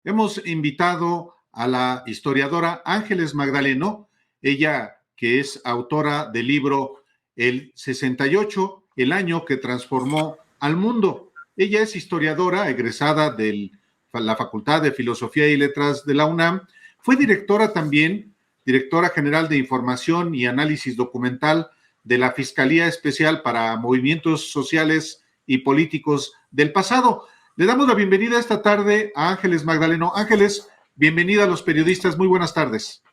Hemos invitado a la historiadora Ángeles Magdaleno, ella que es autora del libro El 68, el año que transformó al mundo. Ella es historiadora egresada de la Facultad de Filosofía y Letras de la UNAM. Fue directora también, directora general de Información y Análisis Documental de la Fiscalía Especial para Movimientos Sociales y Políticos del Pasado. Le damos la bienvenida esta tarde a Ángeles Magdaleno. Ángeles, bienvenida a Los Periodistas. Muy buenas tardes.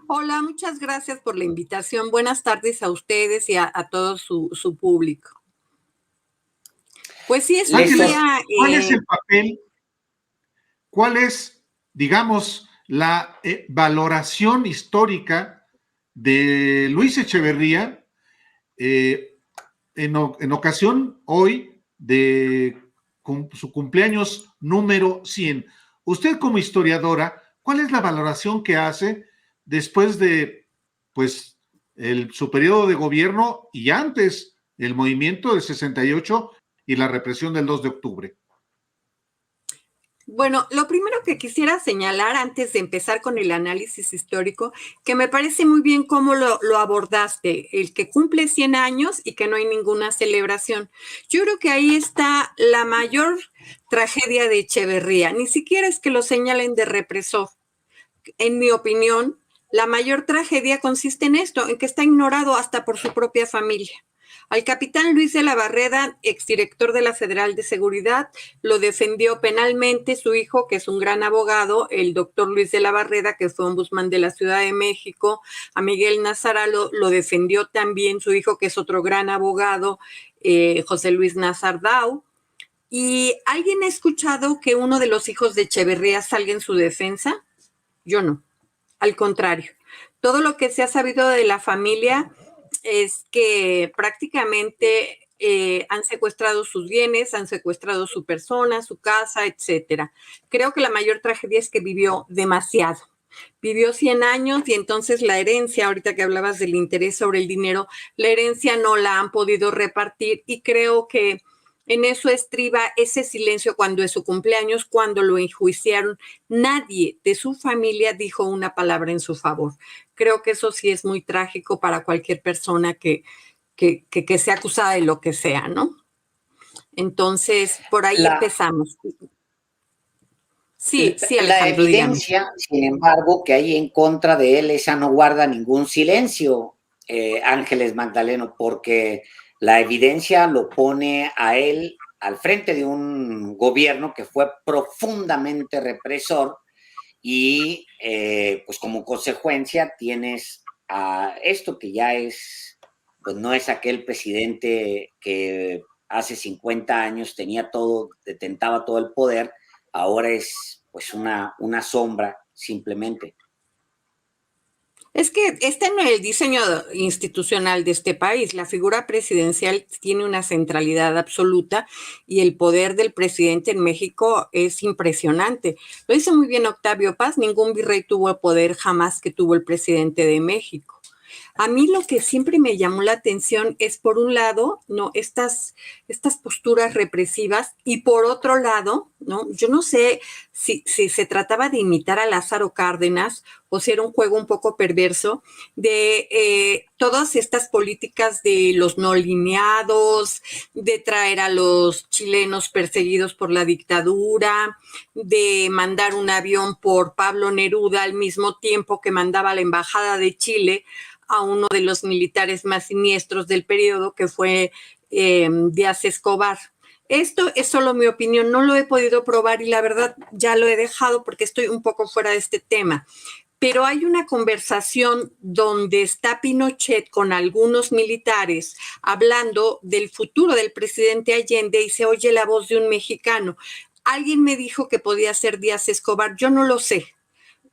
Hola, muchas gracias por la invitación. Buenas tardes a ustedes y a todo su público. Pues sí, es Ángeles, ¿cuál es el papel? ¿Cuál es, digamos, la valoración histórica de Luis Echeverría en ocasión hoy de su cumpleaños número 100? Usted como historiadora, ¿cuál es la valoración que hace después de, pues, su periodo de gobierno y antes el movimiento del 68 y la represión del 2 de octubre? Bueno, lo primero que quisiera señalar antes de empezar con el análisis histórico, que me parece muy bien cómo lo abordaste, el que cumple 100 años y que no hay ninguna celebración. Yo creo que ahí está la mayor tragedia de Echeverría. Ni siquiera es que lo señalen de represor. En mi opinión, la mayor tragedia consiste en esto, en que está ignorado hasta por su propia familia. Al capitán Luis de la Barreda, exdirector de la Federal de Seguridad, lo defendió penalmente su hijo, que es un gran abogado, el doctor Luis de la Barreda, que fue ombudsman de la Ciudad de México. A Miguel Nazara lo defendió también su hijo, que es otro gran abogado, José Luis Nazardau. ¿Y alguien ha escuchado que uno de los hijos de Echeverría salga en su defensa? Yo no. Al contrario, todo lo que se ha sabido de la familia es que prácticamente han secuestrado sus bienes, han secuestrado su persona, su casa, etcétera. Creo que la mayor tragedia es que vivió demasiado. Vivió 100 años y entonces la herencia, ahorita que hablabas del interés sobre el dinero, la herencia no la han podido repartir y creo que en eso estriba ese silencio cuando es su cumpleaños, cuando lo enjuiciaron. Nadie de su familia dijo una palabra en su favor. Creo que eso sí es muy trágico para cualquier persona que sea acusada de lo que sea, ¿no? Entonces, por ahí empezamos. Sí, Alejandro, la evidencia, dígame. Sin embargo, que hay en contra de él, esa no guarda ningún silencio, Ángeles Magdaleno, porque la evidencia lo pone a él al frente de un gobierno que fue profundamente represor y pues como consecuencia tienes a esto que ya es, pues no es aquel presidente que hace 50 años tenía todo, detentaba todo el poder, ahora es pues una sombra simplemente. Es que está en el diseño institucional de este país. La figura presidencial tiene una centralidad absoluta y el poder del presidente en México es impresionante. Lo dice muy bien Octavio Paz, ningún virrey tuvo el poder jamás que tuvo el presidente de México. A mí lo que siempre me llamó la atención es, por un lado, ¿no?, estas posturas represivas y por otro lado, ¿no?, yo no sé si se trataba de imitar a Lázaro Cárdenas o si era un juego un poco perverso de todas estas políticas de los no lineados, de traer a los chilenos perseguidos por la dictadura, de mandar un avión por Pablo Neruda al mismo tiempo que mandaba a la Embajada de Chile a uno de los militares más siniestros del periodo, que fue Díaz Escobar. Esto es solo mi opinión, no lo he podido probar y la verdad ya lo he dejado porque estoy un poco fuera de este tema. Pero hay una conversación donde está Pinochet con algunos militares hablando del futuro del presidente Allende y se oye la voz de un mexicano. Alguien me dijo que podía ser Díaz Escobar, yo no lo sé,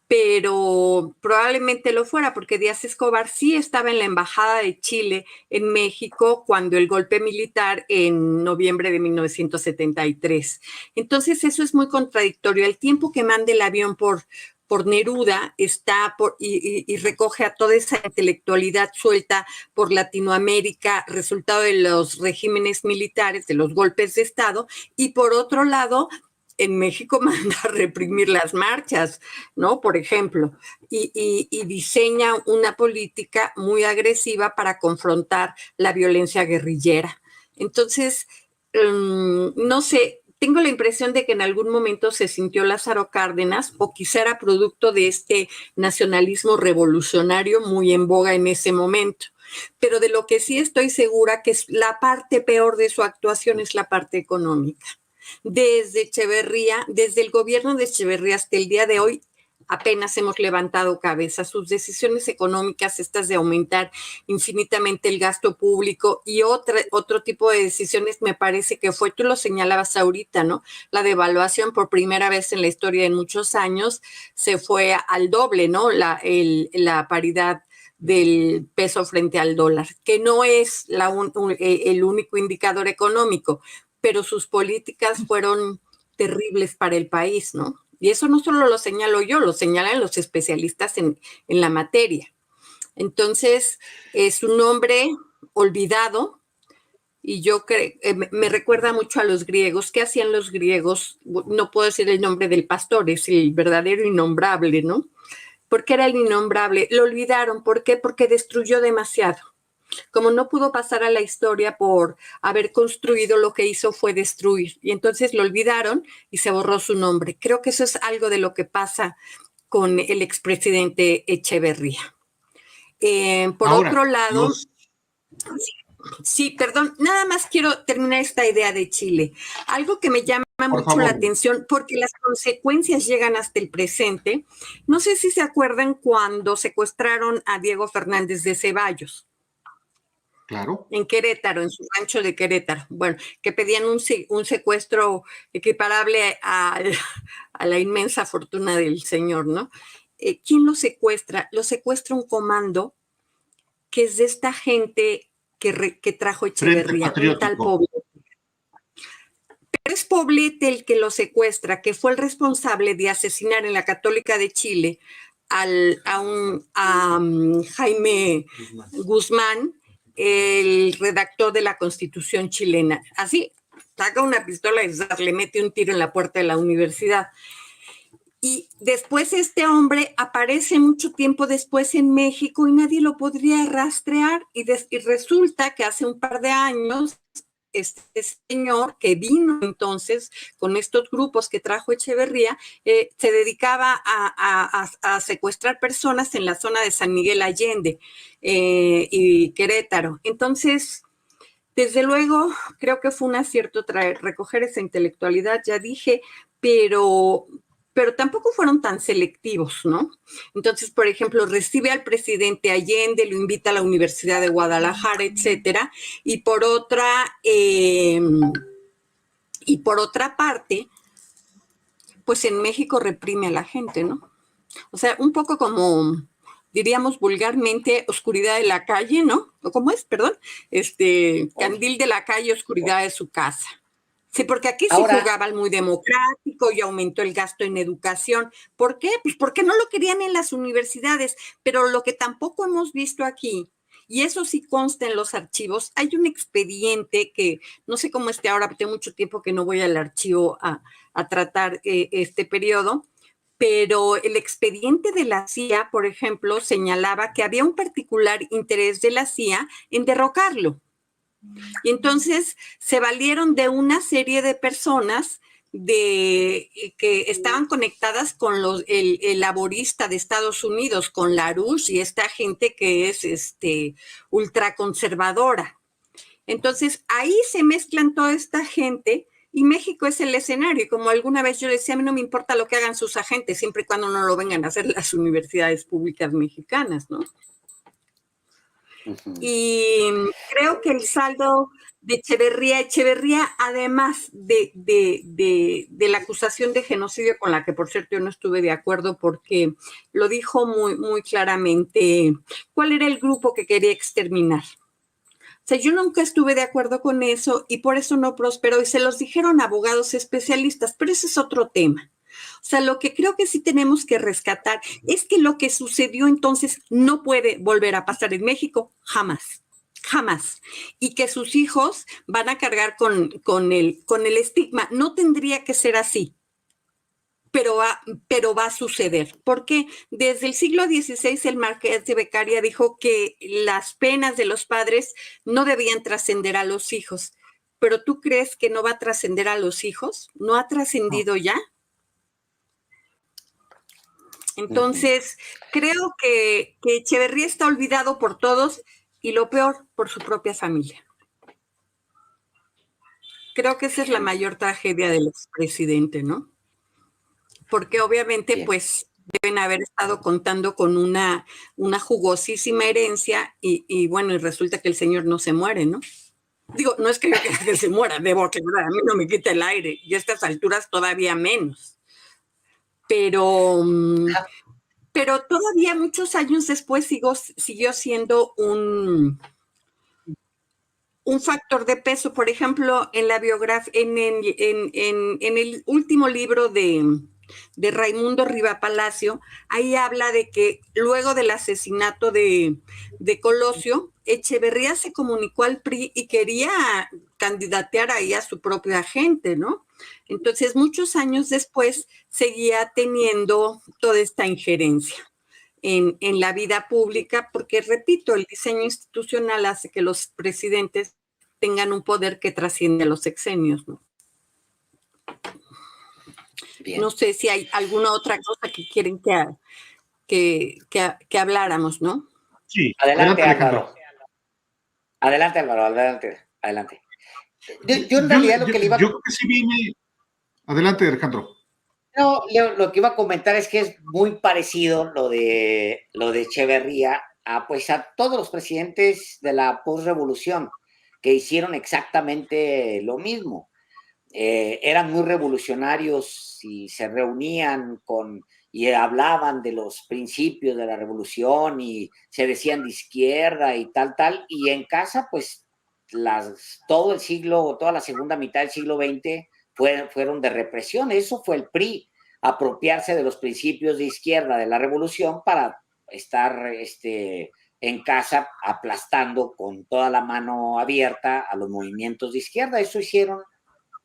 pero probablemente lo fuera, porque Díaz Escobar sí estaba en la Embajada de Chile en México cuando el golpe militar en noviembre de 1973. Entonces eso es muy contradictorio. Al tiempo que manda el avión por Neruda y recoge a toda esa intelectualidad suelta por Latinoamérica, resultado de los regímenes militares, de los golpes de Estado, y por otro lado en México manda a reprimir las marchas, ¿no? Por ejemplo, y diseña una política muy agresiva para confrontar la violencia guerrillera. Entonces, no sé, tengo la impresión de que en algún momento se sintió Lázaro Cárdenas, o quizá era producto de este nacionalismo revolucionario muy en boga en ese momento. Pero de lo que sí estoy segura que es la parte peor de su actuación es la parte económica. Desde Echeverría, desde el gobierno de Echeverría hasta el día de hoy, apenas hemos levantado cabeza. Sus decisiones económicas, estas de aumentar infinitamente el gasto público y otro tipo de decisiones, me parece que fue, tú lo señalabas ahorita, ¿no? La devaluación por primera vez en la historia de muchos años se fue al doble, ¿no? La paridad del peso frente al dólar, que no es el único indicador económico, pero sus políticas fueron terribles para el país, ¿no? Y eso no solo lo señalo yo, lo señalan los especialistas en la materia. Entonces, es un hombre olvidado y yo creo, me recuerda mucho a los griegos. ¿Qué hacían los griegos? No puedo decir el nombre del pastor, es el verdadero innombrable, ¿no? ¿Por qué era el innombrable? Lo olvidaron. ¿Por qué? Porque destruyó demasiado. Como no pudo pasar a la historia por haber construido, lo que hizo fue destruir. Y entonces lo olvidaron y se borró su nombre. Creo que eso es algo de lo que pasa con el expresidente Echeverría. Por Ahora, otro lado, sí, perdón, nada más quiero terminar esta idea de Chile. Algo que me llama mucho la atención, porque las consecuencias llegan hasta el presente. No sé si se acuerdan cuando secuestraron a Diego Fernández de Ceballos. Claro. En Querétaro, en su rancho de Querétaro. Bueno, que pedían un secuestro equiparable a la inmensa fortuna del señor, ¿no? ¿Quién lo secuestra? Lo secuestra un comando que es de esta gente que trajo Echeverría, un tal Poblete. Pero es Poblete el que lo secuestra, que fue el responsable de asesinar en la Católica de Chile a Jaime Guzmán, el redactor de la Constitución chilena. Así, saca una pistola y le mete un tiro en la puerta de la universidad. Y después este hombre aparece mucho tiempo después en México y nadie lo podría rastrear. Y resulta que hace un par de años este señor que vino entonces con estos grupos que trajo Echeverría, se dedicaba a secuestrar personas en la zona de San Miguel Allende y Querétaro. Entonces, desde luego, creo que fue un acierto recoger esa intelectualidad, ya dije, pero tampoco fueron tan selectivos, ¿no? Entonces, por ejemplo, recibe al presidente Allende, lo invita a la Universidad de Guadalajara, etcétera, y por otra parte, pues en México reprime a la gente, ¿no? O sea, un poco como, diríamos vulgarmente, oscuridad de la calle, ¿no? ¿O cómo es? Perdón. Candil de la calle, oscuridad de su casa. Sí, porque aquí sí jugaba al muy democrático y aumentó el gasto en educación. ¿Por qué? Pues porque no lo querían en las universidades. Pero lo que tampoco hemos visto aquí, y eso sí consta en los archivos, hay un expediente que no sé cómo esté ahora, porque tengo mucho tiempo que no voy al archivo a tratar este periodo, pero el expediente de la CIA, por ejemplo, señalaba que había un particular interés de la CIA en derrocarlo. Y entonces se valieron de una serie de personas que estaban conectadas con el laborista de Estados Unidos, con LaRouche y esta gente que es ultraconservadora. Entonces ahí se mezclan toda esta gente y México es el escenario. Y como alguna vez yo decía, a mí no me importa lo que hagan sus agentes, siempre y cuando no lo vengan a hacer las universidades públicas mexicanas, ¿no? Y creo que el saldo de Echeverría, además de la acusación de genocidio, con la que por cierto yo no estuve de acuerdo porque lo dijo muy, muy claramente, ¿cuál era el grupo que quería exterminar? O sea, yo nunca estuve de acuerdo con eso y por eso no prosperó y se los dijeron abogados especialistas, pero ese es otro tema. O sea, lo que creo que sí tenemos que rescatar es que lo que sucedió entonces no puede volver a pasar en México jamás, jamás. Y que sus hijos van a cargar con el estigma. No tendría que ser así. pero va a suceder, porque desde el siglo XVI el Marqués de Beccaria dijo que las penas de los padres no debían trascender a los hijos. ¿Pero tú crees que no va a trascender a los hijos? ¿No ha trascendido ya? Entonces, creo que Echeverría está olvidado por todos y lo peor, por su propia familia. Creo que esa es la mayor tragedia del expresidente, ¿no? Porque obviamente, pues, deben haber estado contando con una jugosísima herencia y bueno, y resulta que el señor no se muere, ¿no? Digo, no es que yo quiera que se muera, debo aclarar, a mí no me quita el aire, y a estas alturas todavía menos. Pero todavía muchos años después siguió siendo un factor de peso. Por ejemplo, en la biografía, en el último libro de Raimundo Riva Palacio, ahí habla de que luego del asesinato de Colosio, Echeverría se comunicó al PRI y quería candidatear ahí a su propia gente, ¿no? Entonces, muchos años después, seguía teniendo toda esta injerencia en la vida pública, porque, repito, el diseño institucional hace que los presidentes tengan un poder que trasciende a los sexenios, ¿no? Bien. No sé si hay alguna otra cosa que quieren que habláramos, ¿no? Sí, adelante Álvaro. Adelante, Álvaro, adelante. Yo en realidad lo que le iba a... Yo creo que sí viene... Adelante, Alejandro. No, lo que iba a comentar es que es muy parecido lo de Echeverría a todos los presidentes de la posrevolución que hicieron exactamente lo mismo. Eran muy revolucionarios y se reunían y hablaban de los principios de la revolución y se decían de izquierda y tal, y en casa, pues, todo el siglo, toda la segunda mitad del siglo XX fueron de represión. Eso fue el PRI, apropiarse de los principios de izquierda de la revolución para estar en casa aplastando con toda la mano abierta a los movimientos de izquierda. Eso hicieron,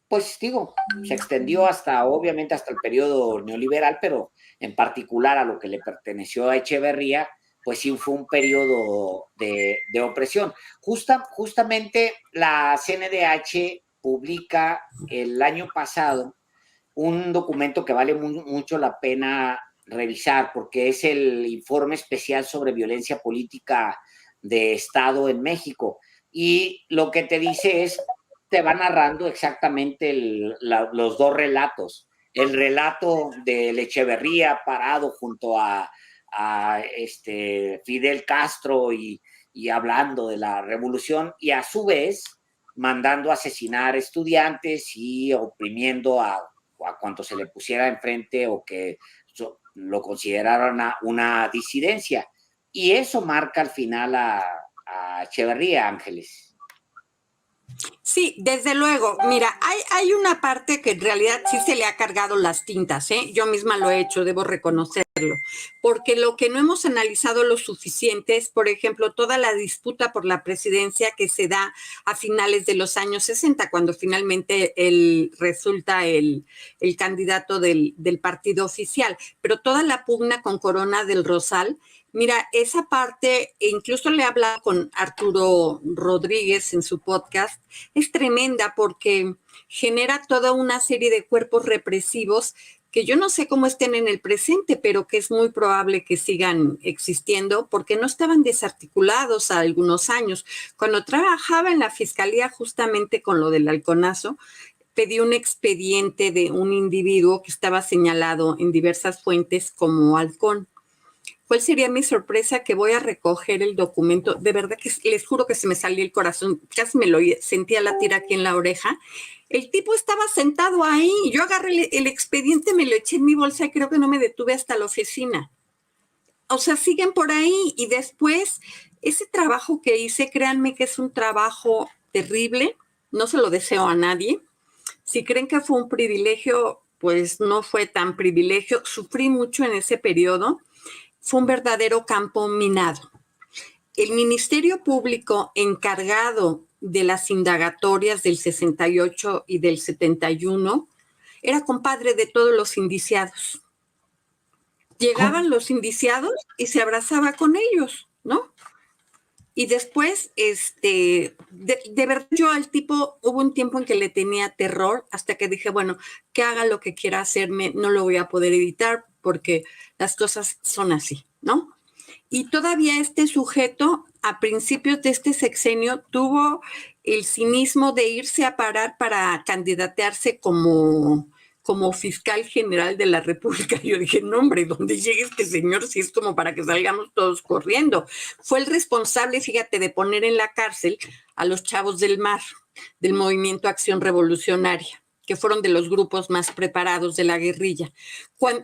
pues digo, se extendió obviamente hasta el periodo neoliberal, pero en particular a lo que le perteneció a Echeverría, pues sí fue un periodo de opresión. Justamente la CNDH publica el año pasado un documento que vale mucho la pena revisar, porque es el informe especial sobre violencia política de Estado en México. Y lo que te dice es, te va narrando exactamente los dos relatos. El relato de Echeverría parado junto a Fidel Castro y hablando de la revolución, y a su vez mandando a asesinar estudiantes y oprimiendo a cuanto se le pusiera enfrente o que lo consideraran una disidencia. Y eso marca al final a Echeverría, Ángeles. Sí, desde luego. Mira, hay una parte que en realidad sí se le ha cargado las tintas, ¿eh? Yo misma lo he hecho, debo reconocerlo, porque lo que no hemos analizado lo suficiente es, por ejemplo, toda la disputa por la presidencia que se da a finales de los años 60, cuando finalmente resulta el candidato del partido oficial, pero toda la pugna con Corona del Rosal. Mira, esa parte, incluso le habla con Arturo Rodríguez en su podcast, es tremenda porque genera toda una serie de cuerpos represivos que yo no sé cómo estén en el presente, pero que es muy probable que sigan existiendo porque no estaban desarticulados a algunos años. Cuando trabajaba en la fiscalía justamente con lo del halconazo, pedí un expediente de un individuo que estaba señalado en diversas fuentes como halcón. ¿Cuál sería mi sorpresa? Que voy a recoger el documento. De verdad que les juro que se me salió el corazón. Casi me lo sentía latir aquí en la oreja. El tipo estaba sentado ahí. Yo agarré el expediente, me lo eché en mi bolsa y creo que no me detuve hasta la oficina. O sea, siguen por ahí. Y después, ese trabajo que hice, créanme que es un trabajo terrible. No se lo deseo a nadie. Si creen que fue un privilegio, pues no fue tan privilegio. Sufrí mucho en ese periodo. Fue un verdadero campo minado. El Ministerio Público encargado de las indagatorias del 68 y del 71 era compadre de todos los indiciados. Llegaban los indiciados y se abrazaba con ellos, ¿no? Y después, de verdad, yo al tipo, hubo un tiempo en que le tenía terror, hasta que dije, bueno, que haga lo que quiera hacerme, no lo voy a poder evitar porque las cosas son así, ¿no? Y todavía este sujeto, a principios de este sexenio, tuvo el cinismo de irse a parar para candidatearse como fiscal general de la República. Yo dije, no, hombre, ¿dónde llega este señor si es como para que salgamos todos corriendo? Fue el responsable, fíjate, de poner en la cárcel a los Chavos del Mar, del Movimiento Acción Revolucionaria, que fueron de los grupos más preparados de la guerrilla.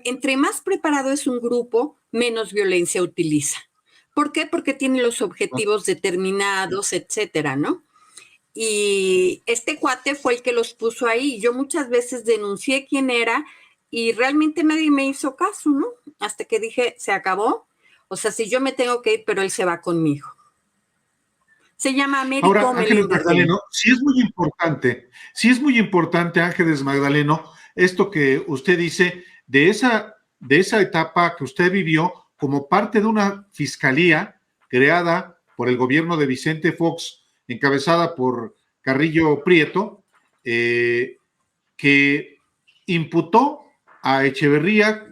Entre más preparado es un grupo, menos violencia utiliza. ¿Por qué? Porque tiene los objetivos determinados, etcétera, ¿no? Y este cuate fue el que los puso ahí. Yo muchas veces denuncié quién era y realmente nadie me hizo caso, ¿no? Hasta que dije, se acabó. O sea, si yo me tengo que ir, pero él se va conmigo. Se llama Américo Ahora, Ángeles Meléndez. Magdaleno, sí es muy importante, Ángeles Magdaleno, esto que usted dice de esa etapa que usted vivió como parte de una fiscalía creada por el gobierno de Vicente Fox, encabezada por Carrillo Prieto, que imputó a Echeverría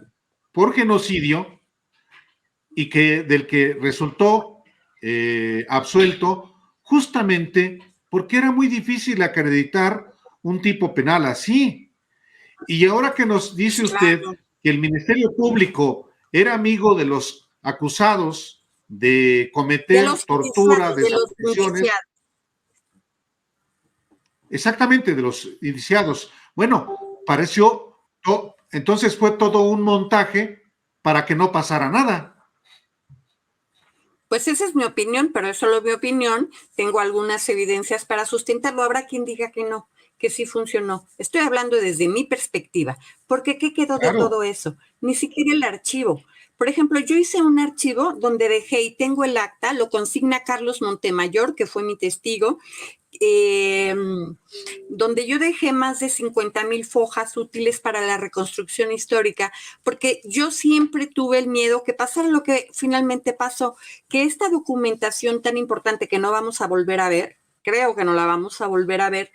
por genocidio y del que resultó absuelto justamente porque era muy difícil acreditar un tipo penal así. Y ahora que nos dice usted que el Ministerio Público era amigo de los acusados de cometer tortura, desapariciones. Exactamente, de los indiciados. Bueno, entonces fue todo un montaje para que no pasara nada. Pues esa es mi opinión, pero es solo mi opinión. Tengo algunas evidencias para sustentarlo. Habrá quien diga que no, que sí funcionó. Estoy hablando desde mi perspectiva, porque ¿qué quedó de todo eso? Ni siquiera el archivo. Por ejemplo, yo hice un archivo donde dejé, y tengo el acta, lo consigna Carlos Montemayor, que fue mi testigo, donde yo dejé más de 50,000 fojas útiles para la reconstrucción histórica, porque yo siempre tuve el miedo que pasara lo que finalmente pasó, que esta documentación tan importante que no vamos a volver a ver, creo que no la vamos a volver a ver,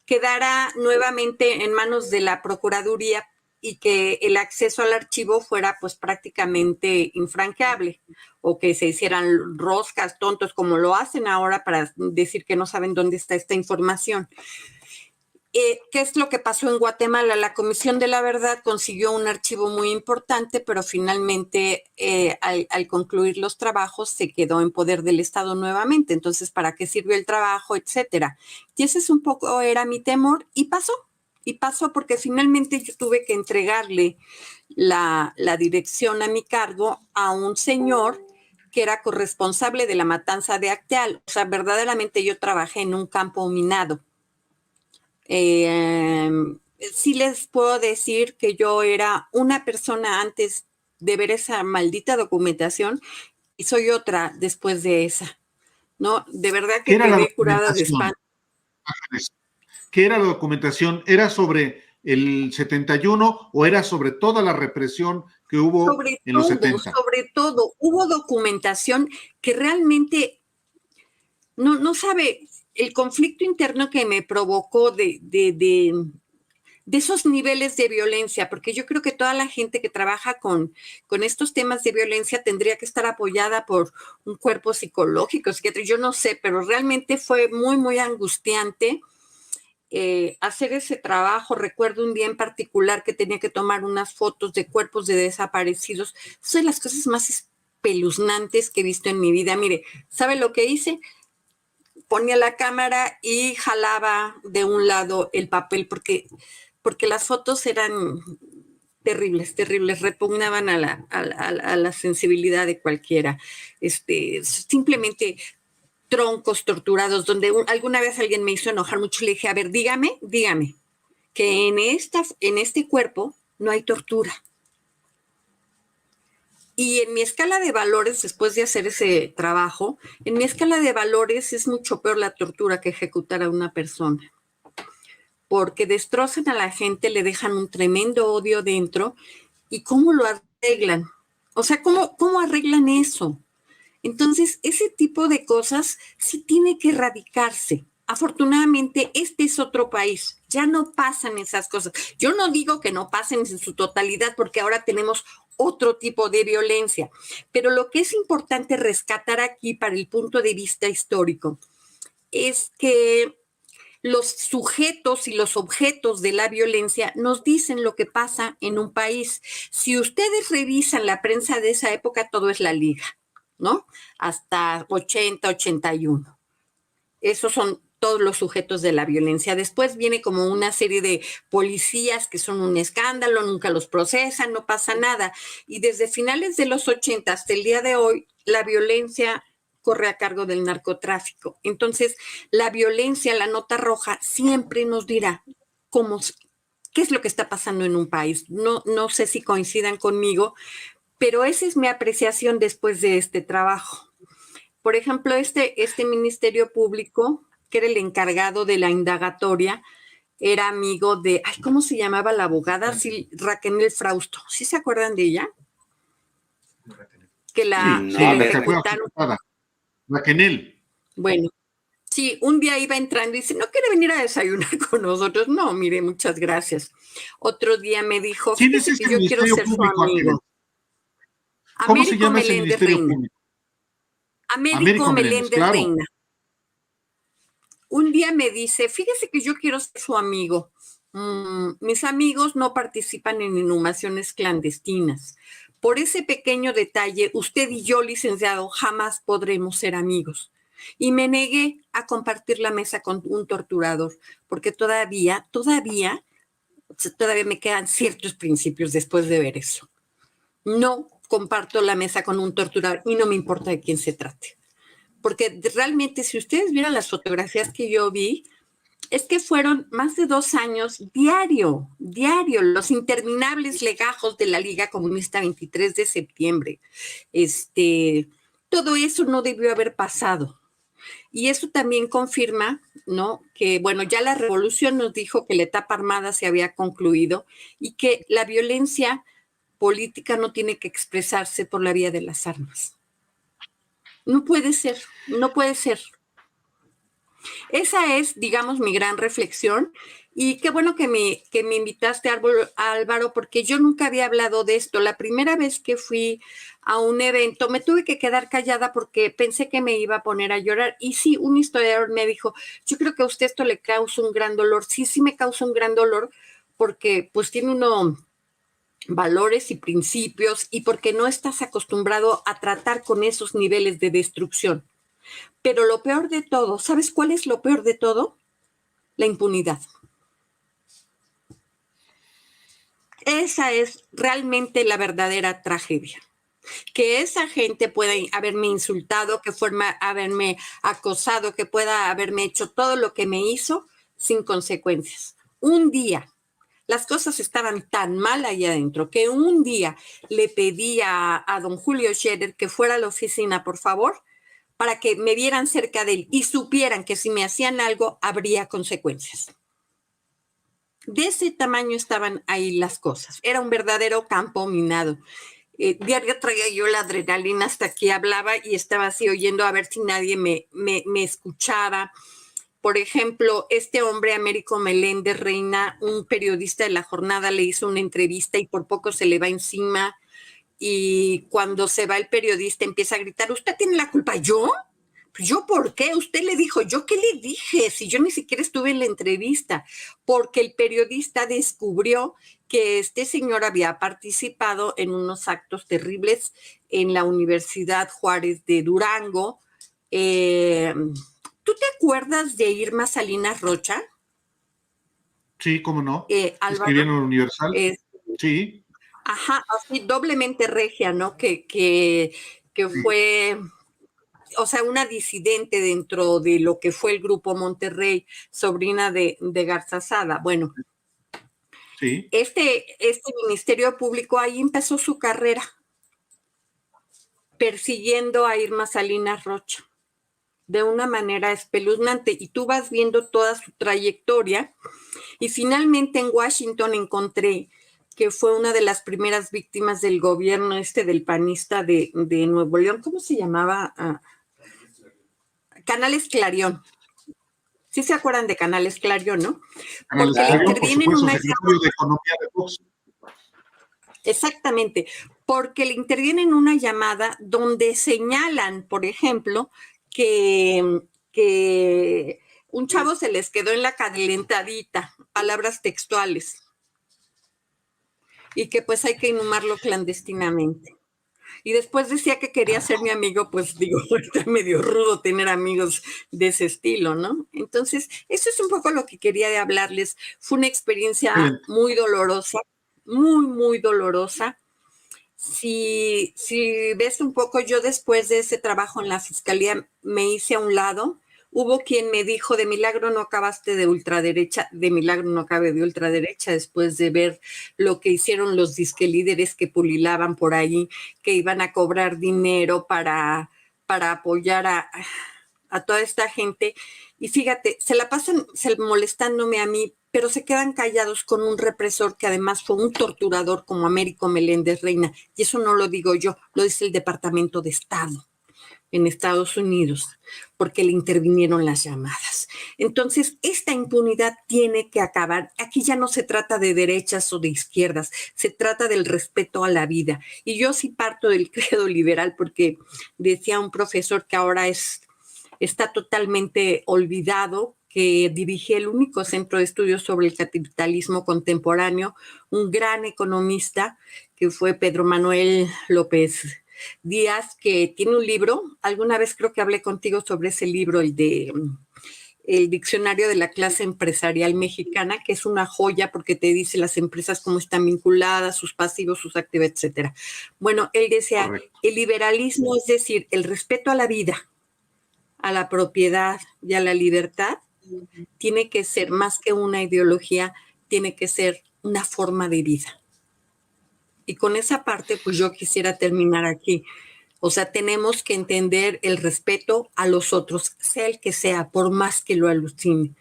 quedara nuevamente en manos de la Procuraduría y que el acceso al archivo fuera pues prácticamente infranqueable o que se hicieran roscas, tontos, como lo hacen ahora para decir que no saben dónde está esta información. ¿Qué es lo que pasó en Guatemala? La Comisión de la Verdad consiguió un archivo muy importante, pero finalmente al concluir los trabajos se quedó en poder del Estado nuevamente. Entonces, ¿para qué sirvió el trabajo? Etcétera. Y ese es un poco, era mi temor, y pasó. Y pasó porque finalmente yo tuve que entregarle la dirección a mi cargo a un señor que era corresponsable de la matanza de Acteal. O sea, verdaderamente yo trabajé en un campo minado. Sí les puedo decir que yo era una persona antes de ver esa maldita documentación y soy otra después de esa, ¿no? De verdad que quedé curada de espanto. ¿Qué era la documentación? ¿Era sobre el 71 o era sobre toda la represión que hubo en los 70? Sobre todo, hubo documentación que realmente no sabe el conflicto interno que me provocó de esos niveles de violencia, porque yo creo que toda la gente que trabaja con estos temas de violencia tendría que estar apoyada por un cuerpo psicológico, psiquiátrico, yo no sé, pero realmente fue muy, muy angustiante hacer ese trabajo. Recuerdo un día en particular que tenía que tomar unas fotos de cuerpos de desaparecidos. Son las cosas más espeluznantes que he visto en mi vida. Mire, ¿sabe lo que hice? Ponía la cámara y jalaba de un lado el papel porque las fotos eran terribles, repugnaban a la sensibilidad de cualquiera. Simplemente troncos torturados, donde alguna vez alguien me hizo enojar mucho, le dije, a ver, dígame, que en este cuerpo no hay tortura. Y en mi escala de valores, después de hacer ese trabajo, en mi escala de valores es mucho peor la tortura que ejecutar a una persona. porque destrozan a la gente, le dejan un tremendo odio dentro. ¿Y cómo lo arreglan? O sea, ¿cómo arreglan eso? Entonces, ese tipo de cosas sí tiene que erradicarse. Afortunadamente, este es otro país. Ya no pasan esas cosas. Yo no digo que no pasen en su totalidad, porque ahora tenemos otro tipo de violencia. Pero lo que es importante rescatar aquí para el punto de vista histórico es que los sujetos y los objetos de la violencia nos dicen lo que pasa en un país. Si ustedes revisan la prensa de esa época, todo es la Liga, ¿no? Hasta 80, 81. Esos son todos los sujetos de la violencia. Después viene como una serie de policías que son un escándalo, nunca los procesan, no pasa nada. Y desde finales de los 80 hasta el día de hoy, la violencia corre a cargo del narcotráfico. Entonces, la violencia, la nota roja, siempre nos dirá qué es lo que está pasando en un país. No sé si coincidan conmigo, pero esa es mi apreciación después de este trabajo. Por ejemplo, este Ministerio Público, que era el encargado de la indagatoria, era amigo de, ¿cómo se llamaba la abogada? Sí, Raquel Frausto. ¿Sí se acuerdan de ella? Que la ejecutaron. Raquel. Bueno, sí, un día iba entrando y dice, ¿no quiere venir a desayunar con nosotros? No, mire, muchas gracias. Otro día me dijo, fíjese que yo quiero ser su amigo. ¿Cómo se llama ese Ministerio Público? Américo Meléndez Reina. Un día me dice, fíjese que yo quiero ser su amigo. Mis amigos no participan en inhumaciones clandestinas. Por ese pequeño detalle, usted y yo, licenciado, jamás podremos ser amigos. Y me negué a compartir la mesa con un torturador, porque todavía me quedan ciertos principios después de ver eso. No comparto la mesa con un torturador y no me importa de quién se trate. Porque realmente, si ustedes vieran las fotografías que yo vi, es que fueron más de 2 años diario, los interminables legajos de la Liga Comunista 23 de septiembre. Todo eso no debió haber pasado. Y eso también confirma, ¿no? Que, bueno, ya la revolución nos dijo que la etapa armada se había concluido y que la violencia política no tiene que expresarse por la vía de las armas. No puede ser. Esa es, digamos, mi gran reflexión. Y qué bueno que me invitaste, Álvaro, porque yo nunca había hablado de esto. La primera vez que fui a un evento me tuve que quedar callada porque pensé que me iba a poner a llorar. Y sí, un historiador me dijo, yo creo que a usted esto le causa un gran dolor. Sí me causa un gran dolor porque pues tiene uno valores y principios y porque no estás acostumbrado a tratar con esos niveles de destrucción. Pero lo peor de todo, ¿sabes cuál es lo peor de todo? La impunidad. Esa es realmente la verdadera tragedia. Que esa gente pueda haberme insultado, que haberme acosado, que pueda haberme hecho todo lo que me hizo sin consecuencias. Un día, las cosas estaban tan mal allá adentro que un día le pedí a don Julio Scherer que fuera a la oficina, por favor, para que me vieran cerca de él y supieran que si me hacían algo, habría consecuencias. De ese tamaño estaban ahí las cosas. Era un verdadero campo minado. Diario traía yo la adrenalina hasta que hablaba y estaba así oyendo a ver si nadie me escuchaba. Por ejemplo, este hombre, Américo Meléndez Reina, un periodista de La Jornada, le hizo una entrevista y por poco se le va encima. Y cuando se va el periodista empieza a gritar, ¿usted tiene la culpa? ¿Yo? ¿Yo por qué? Usted le dijo, ¿yo qué le dije? Si yo ni siquiera estuve en la entrevista, porque el periodista descubrió que este señor había participado en unos actos terribles en la Universidad Juárez de Durango. ¿Tú te acuerdas de Irma Salinas Rocha? Sí, cómo no. Álvaro, en el Universal. Sí. Ajá, así doblemente regia, ¿no? Que fue, o sea, una disidente dentro de lo que fue el Grupo Monterrey, sobrina de Garzazada. Bueno, sí. Este Ministerio Público ahí empezó su carrera, persiguiendo a Irma Salinas Rocha de una manera espeluznante. Y tú vas viendo toda su trayectoria Y finalmente en Washington encontré que fue una de las primeras víctimas del gobierno del panista de Nuevo León. ¿Cómo se llamaba? Canales Clarion. ¿Sí se acuerdan de Canales Clarion, no? Canales Clarion, por supuesto, secretario de Economía de Fox. Exactamente, porque le intervienen una llamada donde señalan, por ejemplo, que un chavo se les quedó en la calentadita, palabras textuales, y que pues hay que inhumarlo clandestinamente. Y después decía que quería ser mi amigo, pues digo, está medio rudo tener amigos de ese estilo, ¿no? Entonces, eso es un poco lo que quería de hablarles. Fue una experiencia muy dolorosa, muy, muy dolorosa. Si ves un poco, yo después de ese trabajo en la fiscalía me hice a un lado. Hubo quien me dijo, de milagro no acabaste de ultraderecha, de milagro no acabé de ultraderecha, después de ver lo que hicieron los disque líderes que pulilaban por ahí, que iban a cobrar dinero para apoyar a toda esta gente. Y fíjate, se la pasan molestándome a mí, pero se quedan callados con un represor que además fue un torturador como Américo Meléndez Reina. Y eso no lo digo yo, lo dice el Departamento de Estado en Estados Unidos, porque le intervinieron las llamadas. Entonces, esta impunidad tiene que acabar. Aquí ya no se trata de derechas o de izquierdas, se trata del respeto a la vida. Y yo sí parto del credo liberal, porque decía un profesor que ahora está totalmente olvidado, que dirigía el único centro de estudios sobre el capitalismo contemporáneo, un gran economista que fue Pedro Manuel López Díaz, que tiene un libro. Alguna vez creo que hablé contigo sobre ese libro, el Diccionario de la Clase Empresarial Mexicana, que es una joya porque te dice las empresas cómo están vinculadas, sus pasivos, sus activos, etcétera. Bueno, él decía, correcto, el liberalismo, es decir, el respeto a la vida, a la propiedad y a la libertad, tiene que ser más que una ideología, tiene que ser una forma de vida. Y con esa parte, pues yo quisiera terminar aquí. O sea, tenemos que entender el respeto a los otros, sea el que sea, por más que lo alucine.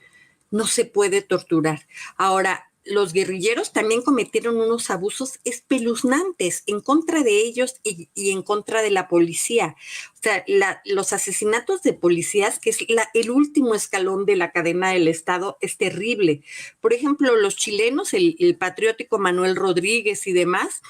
No se puede torturar. Ahora, los guerrilleros también cometieron unos abusos espeluznantes en contra de ellos y en contra de la policía. O sea, los asesinatos de policías, que es el último escalón de la cadena del Estado, es terrible. Por ejemplo, los chilenos, el patriótico Manuel Rodríguez y demás,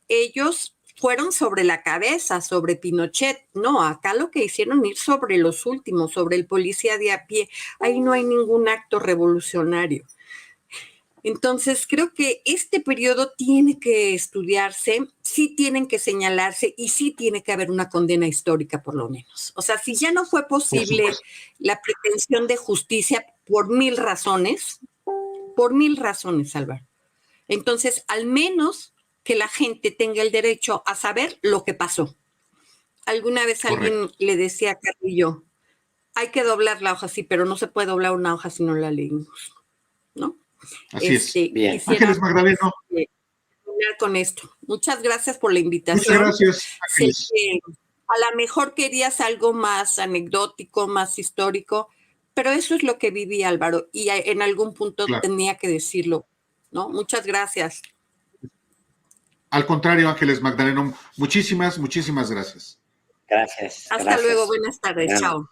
ellos fueron sobre la cabeza, sobre Pinochet. No, acá lo que hicieron ir sobre los últimos, sobre el policía de a pie. Ahí no hay ningún acto revolucionario. Entonces, creo que este periodo tiene que estudiarse, sí tienen que señalarse y sí tiene que haber una condena histórica, por lo menos. O sea, si ya no fue posible la pretensión de justicia por mil razones, Álvaro, entonces, al menos que la gente tenga el derecho a saber lo que pasó. Alguna vez alguien le decía a Carrillo, hay que doblar la hoja, sí, pero no se puede doblar una hoja si no la leímos, ¿no? Así es. Bien. Ángeles Magdaleno. Terminar con esto. Muchas gracias por la invitación. Muchas gracias, Ángeles. Sé que a lo mejor querías algo más anecdótico, más histórico, pero eso es lo que viví, Álvaro, y en algún punto tenía que decirlo, ¿no? Muchas gracias. Al contrario, Ángeles Magdaleno, muchísimas, muchísimas gracias. Gracias. Hasta luego, buenas tardes, chao.